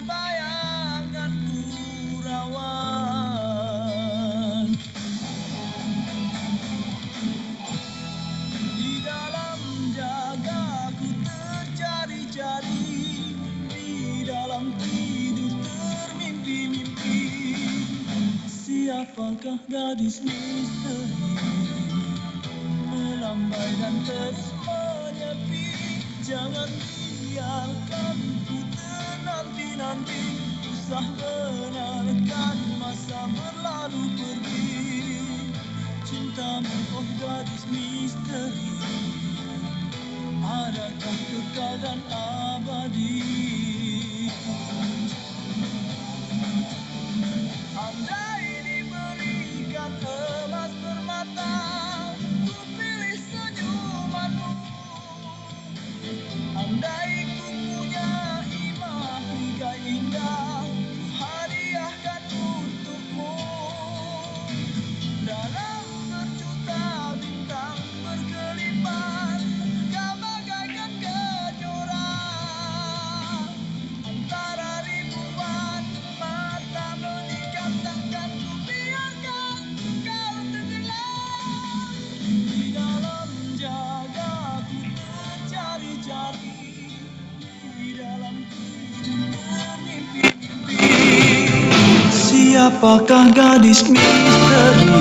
bayanganku rawan. Di dalam jagaku tercari-cari, di dalam tidur termimpi-mimpi. Siapakah gadis misteri, melambai dan terus menyepi? Jangan biarkan ku ternanti-nanti, usah benarkan masa berlalu pergi. Cintamu oh gadis misteri, adakah kekal dan abadi? Andai diberikan emas permata, ku pilih senyumanmu. Andai ku punya imah indah, ku hadiahkan untukmu. Dalam berjuta bintang berkelipan, kau bagaikan kejora. Antara ribuan mata mengikat, takkan ku biarkan kau tenggelam. Di dalam jagaku tercari-cari, di dalam tidur bermimpi-mimpi. Siapakah gadis misteri,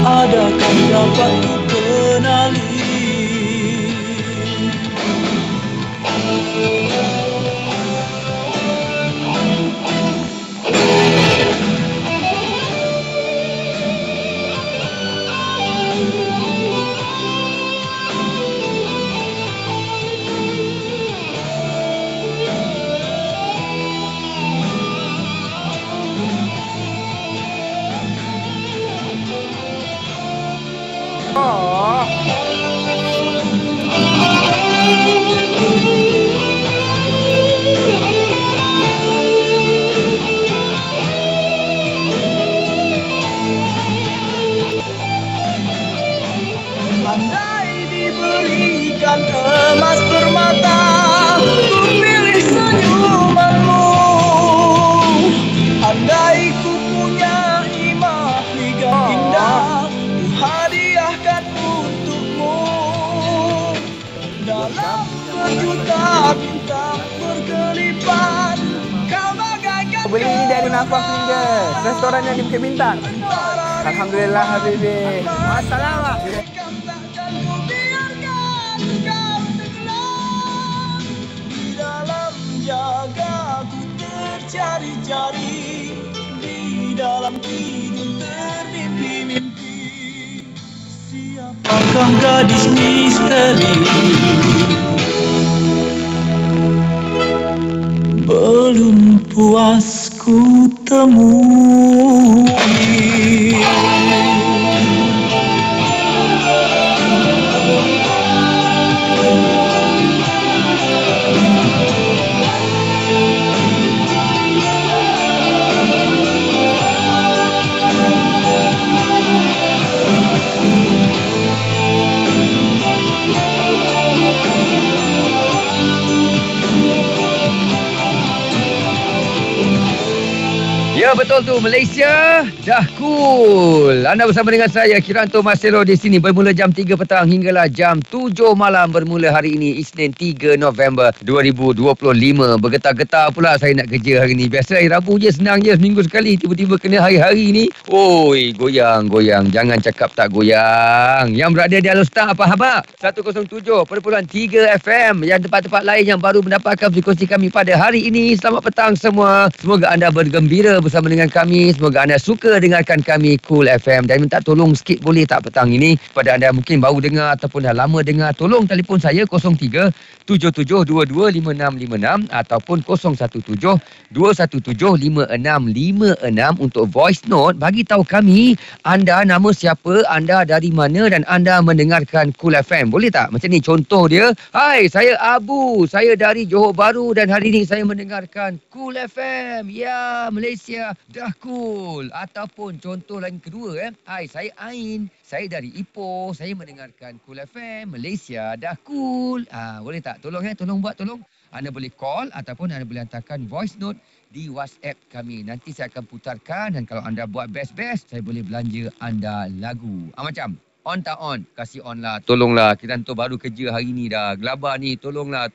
adakah dapat ku kenali? Andai diberikan emas permata, ku pilih senyumanmu. Andai ku punya imah indah, ku hadiahkan untukmu. Dalam berjuta bintang berkelipan, kau bagaikan Beli ini dari Nafas Fingers, restoran yang di Bukit Bintang. Alhamdulillah Habibi. Assalamualaikum. Takkan ku biarkan kau tenggelam. Di dalam jagaku tercari-cari, di dalam tidur termimpi-mimpi. Siapakah gadis misteri, belum puas ku temui. Ya betul tu, Malaysia dah cool. Anda bersama dengan saya Kiranto Marcelo di sini bermula jam 3 petang hinggalah jam 7 malam bermula hari ini Isnin 3 November 2025. Bergetar-getar pula saya nak kerja hari ini. Biasa hari Rabu je, senang je, seminggu sekali. Tiba-tiba kena hari-hari ni. Oi, goyang-goyang. Jangan cakap tak goyang. Yang berada di Alostar apa khabar? 107.3 FM. Yang tempat-tempat lain yang baru mendapatkan frekuensi kami pada hari ini. Selamat petang semua. Semoga anda bergembira bersama dengan kami. Semoga anda suka dengarkan kami Cool FM. Dan minta tolong sikit boleh tak petang ini, pada anda mungkin baru dengar ataupun dah lama dengar, tolong telefon saya 03-7722-5656 ataupun 017-217-5656 untuk voice note. Bagi tahu kami anda nama siapa, anda dari mana dan anda mendengarkan Cool FM. Boleh tak? Macam ni contoh dia. Hai, saya Abu. Saya dari Johor Bahru dan hari ini saya mendengarkan Cool FM. Ya, Malaysia dah cool. Ataupun contoh lain kedua Hai, saya Ain. Saya Saya dari Ipoh. Saya mendengarkan Cool FM. Malaysia dah cool. Boleh tak? Tolong tolong. Anda boleh call ataupun anda boleh hantarkan voice note di WhatsApp kami. Nanti saya akan putarkan dan kalau anda buat best-best, saya boleh belanja anda lagu. Macam on tak on? Kasih on lah. Tolonglah. Kiranto baru kerja hari ni dah. Gelabah ni. Tolonglah.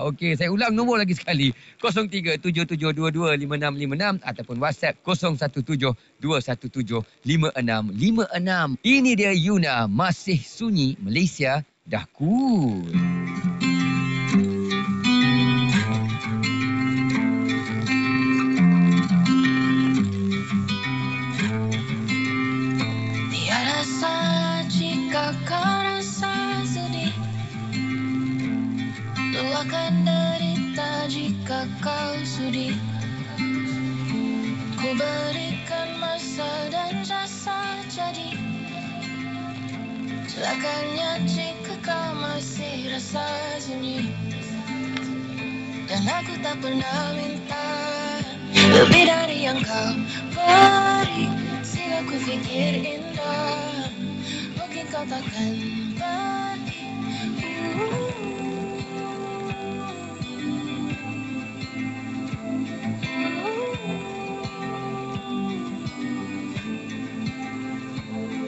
Okey, saya ulang nombor lagi sekali. 0377225656 ataupun WhatsApp 0172175656. Ini dia Yuna. Masih sunyi. Malaysia dah cool. Tiada salah jika kau rasa sedih, luahkan derita jika kau sudi. Ku berikan masa dan jasa jadi, celakanya jika kau masih rasa sunyi. Dan aku tak pernah minta lebih dari yang kau beri. Sila ku fikir indah, mungkin kau takkan pergi.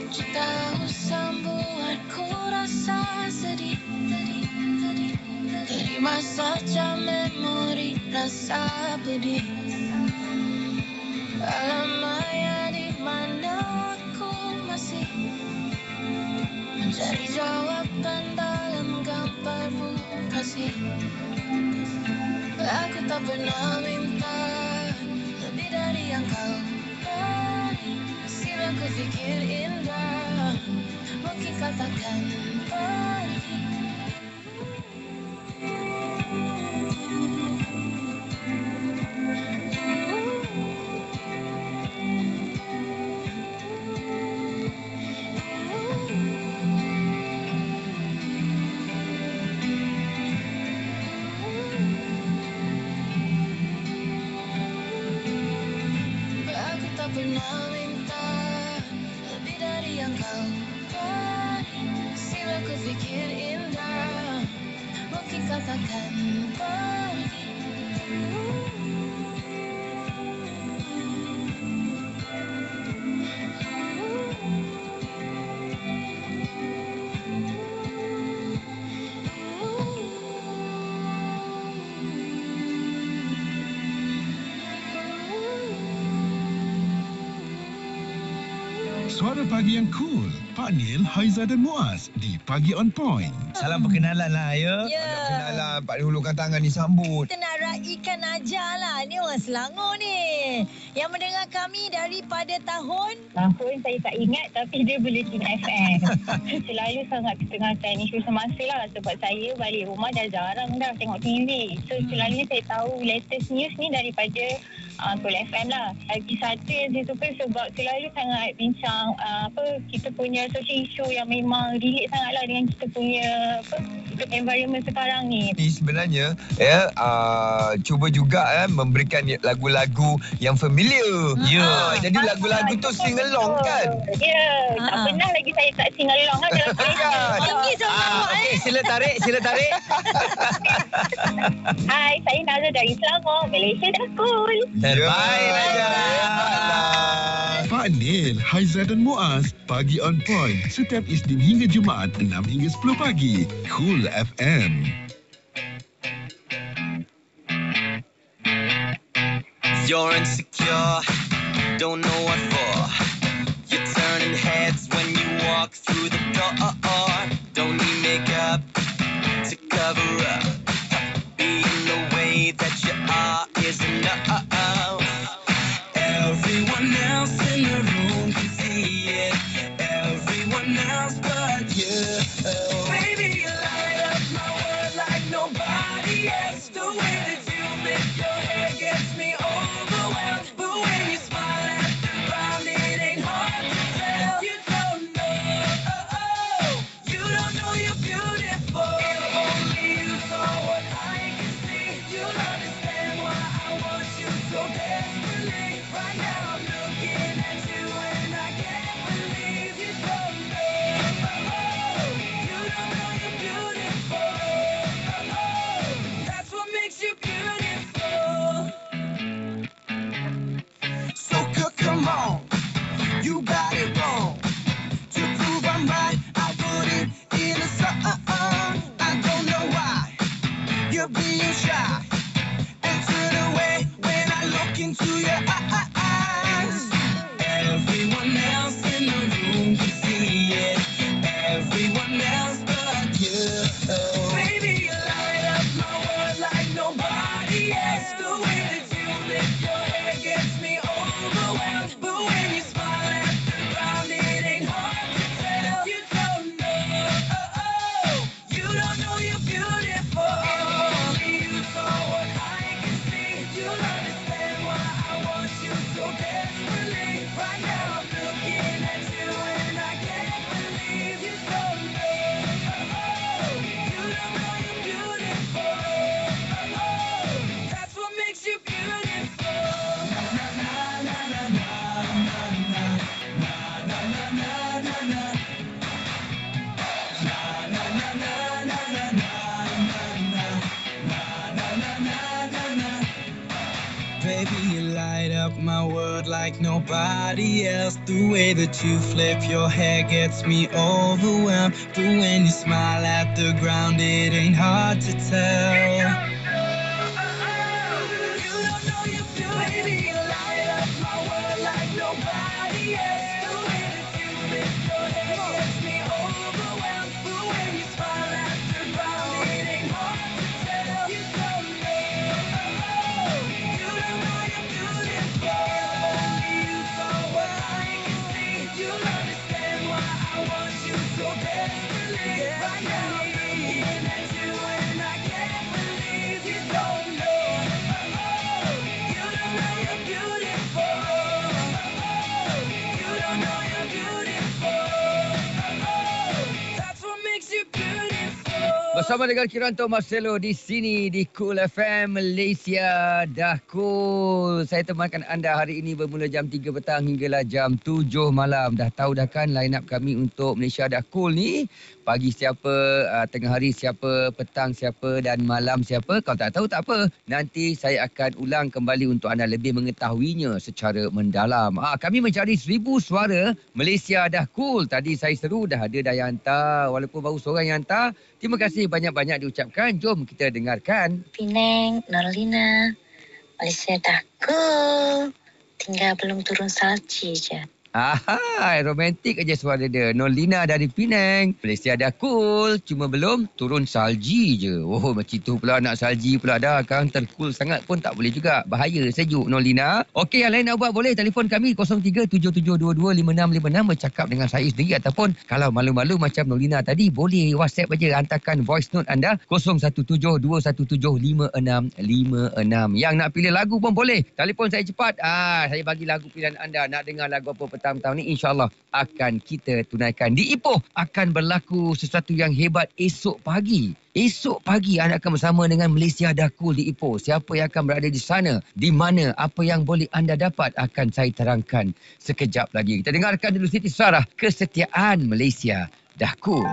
Jika usah buatku rasa sedih, terima saja memori rasa pedih. Alam maya di mana aku masih mencari jawaban dalam gambar kasih. Aku tak pernah minta lebih dari yang kau beri. Sila ku fikir indah, mungkin kau takkan pergi. Pernah minta lebih dari yang kau beri. Sila ku fikir indah, mungkin kau takkan pergi. Suara pagi yang cool. Pak Nil, Haiza dan Muaz di Pagi On Point. Salam perkenalan lah ya. Ya. Ada perkenalan, Pak Nil hulurkan tangan disambut. Kita nak raikan aja lah. Ni orang Selangor ni. Yang mendengar kami daripada tahun... Tahun saya tak ingat tapi dia boleh tune FM. Selalu sangat ketengahkan isu semasa lah. Sebab saya balik rumah dah jarang dah tengok TV. So selalunya saya tahu latest news ni daripada Cool FM lah. Lagi satu yang saya suka sebab selalu sangat bincang kita punya social issue yang memang relate sangat lah dengan kita punya environment sekarang ni. Ini sebenarnya cuba juga memberikan lagu-lagu yang familiar. Jadi lagu-lagu tu sing along kan? Ya, tak pernah lagi saya tak sing along lah dalam kereta. Tinggi sama Okey, sila tarik. Hai, saya Nazar dari Selangor. Malaysia dah cool. Terbaik Raja. Pak Nil, Haiza dan Muaz, Pagi On Point. Setiap Isnin hingga Jumaat 6 hingga 10 pagi. Cool FM. You're insecure, don't know what for. You're turning heads when you walk through the door. Don't need makeup to cover up. Being the way that you are is enough. Everyone else in the room can see it. Everyone else but you. Baby, you light up my world like nobody else. The way that you lift your hair gets me overwhelmed. But when you smile at the ground, it ain't hard to tell. You don't know you're beautiful. If only you saw what I can see, you'll understand why I want you so desperately. Right now I'm looking at you and I can't believe you don't Baby, you light up my world like nobody else. The way that you flip your hair gets me overwhelmed. But when you smile at the ground, it ain't hard to tell. You don't know you feel, baby, you light up my world like nobody else. The way that you flip your hair gets me overwhelmed. But when you smile at the ground, it ain't hard to tell. You don't know you're beautiful. Only you saw what I can see. You'll understand why I want you so desperately. Right now I'm looking at you and I can't believe you don't know. You don't know you're beautiful. You don't know you're beautiful. That's what makes you beautiful. Bersama dengan Kiranto Marcelo di sini di Cool FM Malaysia. Dah cool. Saya temankan anda hari ini bermula jam 3 petang hinggalah jam 7 malam. Dah tahu dah kan line up kami untuk Malaysia Dah Cool ni. Pagi siapa, tengah hari siapa, petang siapa dan malam siapa. Kalau tak tahu tak apa. Nanti saya akan ulang kembali untuk anda lebih mengetahuinya secara mendalam. Kami mencari 1000 suara Malaysia Dah Cool. Tadi saya seru dah ada dah yang hantar. Walaupun baru seorang yang hantar. Terima kasih banyak-banyak diucapkan. Jom kita dengarkan. Penang, Norlina, Malaysia Dah Cool. Tinggal belum turun salji je. Romantik aja suara dia. Nolina dari Penang. Malaysia Dah Cool. Cuma belum turun salji je. Oh, macam tu pula nak salji pula dah. Kan tercool sangat pun tak boleh juga. Bahaya, sejuk Nolina. Okey, yang lain nak buat boleh. Telefon kami 0377225656 bercakap dengan saya sendiri. Ataupun kalau malu-malu macam Nolina tadi, boleh WhatsApp aja. Hantarkan voice note anda 0172175656. Yang nak pilih lagu pun boleh. Telefon saya cepat. Saya bagi lagu pilihan anda. Nak dengar lagu apa petang-petang ni, insyaAllah akan kita tunaikan. Di Ipoh akan berlaku sesuatu yang hebat esok pagi. Esok pagi anda akan bersama dengan Malaysia Dah Cool di Ipoh. Siapa yang akan berada di sana, di mana, apa yang boleh anda dapat akan saya terangkan sekejap lagi. Kita dengarkan dulu Siti Sarah, Kesetiaan Malaysia Dah Cool.